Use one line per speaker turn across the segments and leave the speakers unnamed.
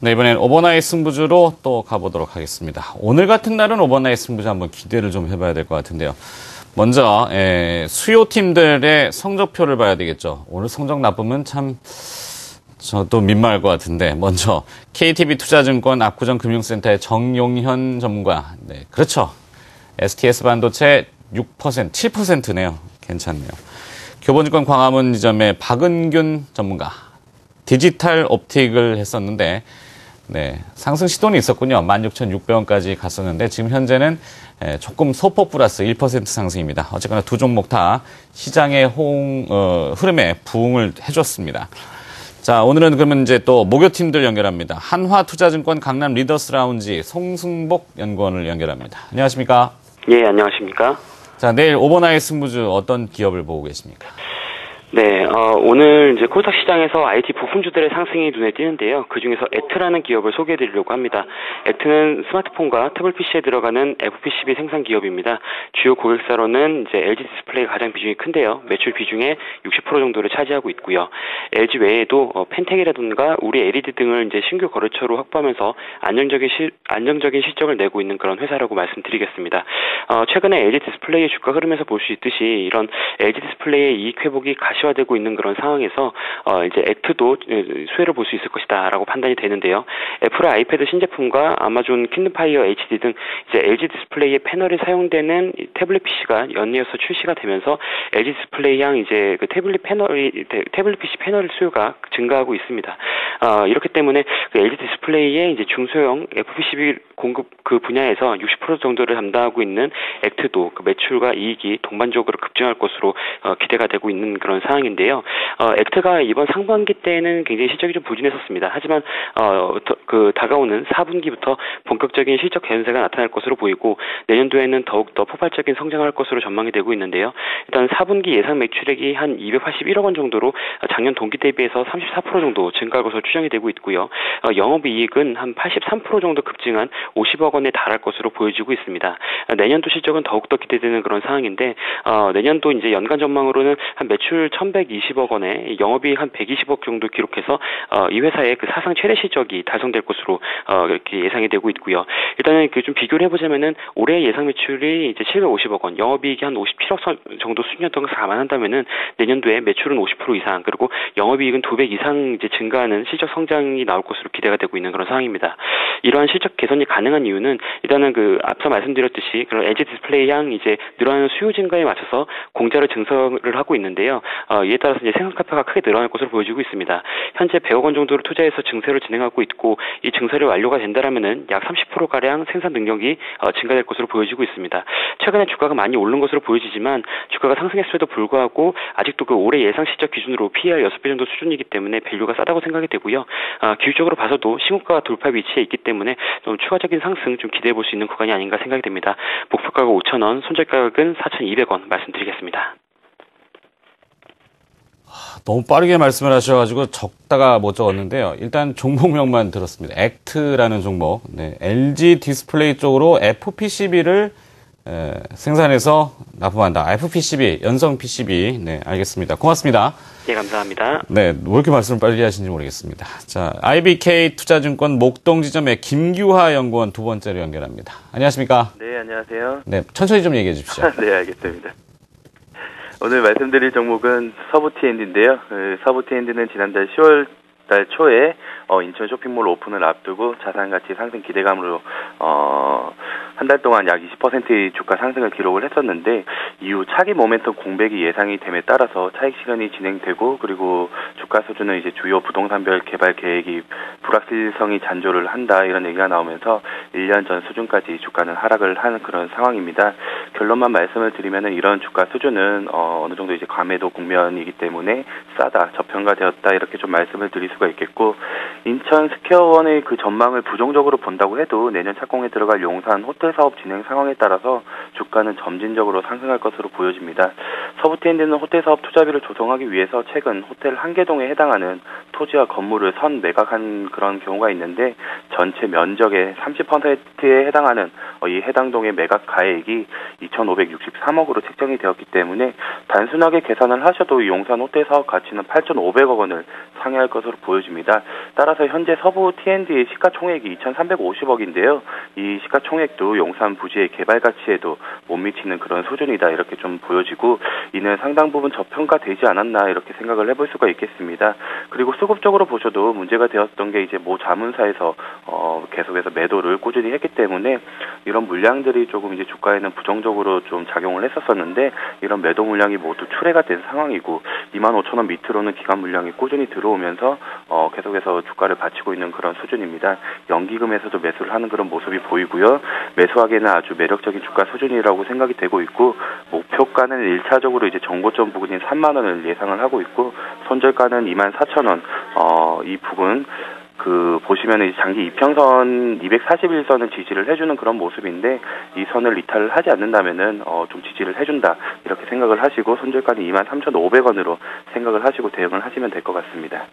네, 이번엔 오버나잇 승부주로 또 가보도록 하겠습니다. 오늘 같은 날은 오버나잇 승부주 한번 기대를 좀 해봐야 될 것 같은데요. 먼저 수요팀들의 성적표를 봐야 되겠죠. 오늘 성적 나쁘면 참 저도 민망할 것 같은데, 먼저 KTB투자증권 압구정금융센터의 정용현 전문가. 네, 그렇죠. STS 반도체 6%, 7%네요. 괜찮네요. 교보증권 광화문 지점의 박은균 전문가. 디지털 옵틱을 했었는데, 네, 상승 시도는 있었군요. 16,600원까지 갔었는데 지금 현재는 조금 소폭 플러스 1% 상승입니다. 어쨌거나 두 종목 다 시장의 흐름에 부응을 해줬습니다. 자, 오늘은 그러면 이제 또 목요팀들 연결합니다. 한화투자증권 강남 리더스 라운지 송승복 연구원을 연결합니다. 안녕하십니까?
예, 안녕하십니까?
자, 내일 오버나잇 승부주 어떤 기업을 보고 계십니까?
네, 오늘 이제 코스닥 시장에서 IT 부품주들의 상승이 눈에 띄는데요. 그 중에서 에트라는 기업을 소개해드리려고 합니다. 에트는 스마트폰과 태블릿 PC에 들어가는 FPCB 생산 기업입니다. 주요 고객사로는 이제 LG 디스플레이가 가장 비중이 큰데요. 매출 비중의 60% 정도를 차지하고 있고요. LG 외에도 펜텍이라든가 우리 LED 등을 이제 신규 거래처로 확보하면서 안정적인 실적을 내고 있는 그런 회사라고 말씀드리겠습니다. 최근에 LG 디스플레이의 주가 흐름에서 볼 수 있듯이 이런 LG 디스플레이의 이익 회복이 가시화되고 있는 그런 상황에서 이제 에트도 수혜를 볼 수 있을 것이다라고 판단이 되는데요. 애플의 아이패드 신제품과 아마존 kindleFire HD 등 이제 LG 디스플레이의 패널이 사용되는 태블릿 PC가 연이어서 출시가 되면서 LG 디스플레이향 이제 그 태블릿 PC 패널 수요가 증가하고 있습니다. 이렇기 때문에 그 LG 디스플레이의 이제 중소형 FPCB 공급 그 분야에서 60% 정도를 담당하고 있는 액트도 그 매출과 이익이 동반적으로 급증할 것으로 기대가 되고 있는 그런 상황인데요. 액트가 이번 상반기 때는 굉장히 실적이 좀 부진했었습니다. 하지만 그 다가오는 4분기부터 본격적인 실적 개선세가 나타날 것으로 보이고 내년도에는 더욱더 폭발적인 성장할 것으로 전망이 되고 있는데요. 일단 4분기 예상 매출액이 한 281억 원 정도로 작년 동기 대비해서 34% 정도 증가할 것으로 추정이 되고 있고요. 영업이익은 한 83% 정도 급증한 50억 원에 달할 것으로 보여지고 있습니다. 내년도 실적은 더욱더 기대되는 그런 상황인데 내년도 이제 연간 전망으로는 한 매출 1,120억 원에 영업이익 한 120억 정도 기록해서 이 회사의 그 사상 최대 실적이 달성될 것으로 이렇게 예상이 되고 있고요. 일단은 그 좀 비교를 해보자면은 올해 예상 매출이 이제 750억 원, 영업이익이 한 57억 정도 수준이었던 것을 감안한다면은 내년도에 매출은 50% 이상 그리고 영업이익은 2배 이상 이제 증가하는 실적 성장이 나올 것으로 기대가 되고 있는 그런 상황입니다. 이러한 실적 개선이 가능한 이유는 일단은 그 앞서 말씀드렸듯이 그런 LG 디스플레이향 이제 늘어나는 수요 증가에 맞춰서 공자를 증설을 하고 있는데요. 이에 따라서 이제 생산 카파가 크게 늘어날 것으로 보여지고 있습니다. 현재 100억 원 정도를 투자해서 증설을 진행하고 있고 이 증설이 완료가 된다라면은 약 30% 가량 생산 능력이 증가될 것으로 보여지고 있습니다. 최근에 주가가 많이 오른 것으로 보여지지만 주가가 상승했음에도 불구하고 아직도 그 올해 예상 실적 기준으로 PER 6배 정도 수준이기 때문에 밸류가 싸다고 생각이 되고요. 기술적으로 봐서도 신고가 돌파 위치에 있기 때문에 좀 추가적인 상승 좀 기대해 볼 수 있는 구간이 아닌가 생각이 됩니다. 목표가가 5,000원, 손절가격은 4,200원 말씀드리겠습니다.
너무 빠르게 말씀을 하셔가지고 적다가 못 적었는데요. 일단 종목명만 들었습니다. 액트라는 종목. 네, LG 디스플레이 쪽으로 FPCB를 생산해서 납품한다. FPCB, 연성 PCB. 네, 알겠습니다. 고맙습니다.
네, 감사합니다.
네, 왜 이렇게 말씀을 빨리 하시는지 모르겠습니다. 자, IBK 투자증권 목동지점의 김규하 연구원 두 번째로 연결합니다. 안녕하십니까?
네, 안녕하세요.
네, 천천히 좀 얘기해 주십시오.
네, 알겠습니다. 오늘 말씀드릴 종목은 서부T&D인데요. 서부T&D는 지난달 10월 달 초에 인천 쇼핑몰 오픈을 앞두고 자산가치 상승 기대감으로 한 달 동안 약 20%의 주가 상승을 기록을 했었는데 이후 차기 모멘텀 공백이 예상이 됨에 따라서 차익 실현이 진행되고 그리고 주가 수준은 이제 주요 부동산별 개발 계획이 불확실성이 잔존을 한다 이런 얘기가 나오면서 1년 전 수준까지 주가는 하락을 하는 그런 상황입니다. 결론만 말씀을 드리면은 이런 주가 수준은 어느 정도 이제 과매도 국면이기 때문에 싸다, 저평가되었다 이렇게 좀 말씀을 드릴 수가 있겠고 인천 스퀘어원의 그 전망을 부정적으로 본다고 해도 내년 착공에 들어갈 용산 호텔 사업 진행 상황에 따라서 주가는 점진적으로 상승할 것으로 보여집니다. 서부 T&D는 호텔 사업 투자비를 조성하기 위해서 최근 호텔 한계동에 해당하는 토지와 건물을 선 매각한 그런 경우가 있는데 전체 면적의 30%에 해당하는 이 해당 동의 매각 가액이 2,563억으로 책정이 되었기 때문에 단순하게 계산을 하셔도 용산 호텔 사업 가치는 8,500억 원을 상회할 것으로 보여집니다. 따라서 현재 서부 T&D의 시가총액이 2,350억인데요. 이 시가총액도 용산 부지의 개발 가치에도 못 미치는 그런 수준이다 이렇게 좀 보여지고 이는 상당 부분 저평가되지 않았나 이렇게 생각을 해볼 수가 있겠습니다. 그리고 수급적으로 보셔도 문제가 되었던 게 이제 모 자문사에서 계속해서 매도를 꾸준히 했기 때문에 이런 물량들이 조금 이제 주가에는 부정적으로 좀 작용을 했었었는데 이런 매도 물량이 모두 출회가 된 상황이고 25,000원 밑으로는 기관 물량이 꾸준히 들어오면서 계속해서 주가를 받치고 있는 그런 수준입니다. 연기금에서도 매수를 하는 그런 모습이 보이고요. 매수하기에는 아주 매력적인 주가 수준이라고 생각이 되고 있고 목표가는 1차적으로 이제 정고점 부근인 3만 원을 예상을 하고 있고 손절가는 24,000원. 이 부분 보시면은 장기 이평선 241선을 지지를 해주는 그런 모습인데 이 선을 이탈을 하지 않는다면은 좀 지지를 해준다 이렇게 생각을 하시고 손절가는 23,500원으로 생각을 하시고 대응을 하시면 될 것 같습니다.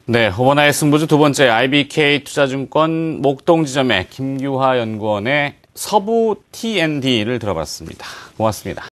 네, 오버나잇 승부주 두 번째 IBK 투자증권 목동지점의 김규하 연구원의 서부 T&D를 들어봤습니다. 고맙습니다.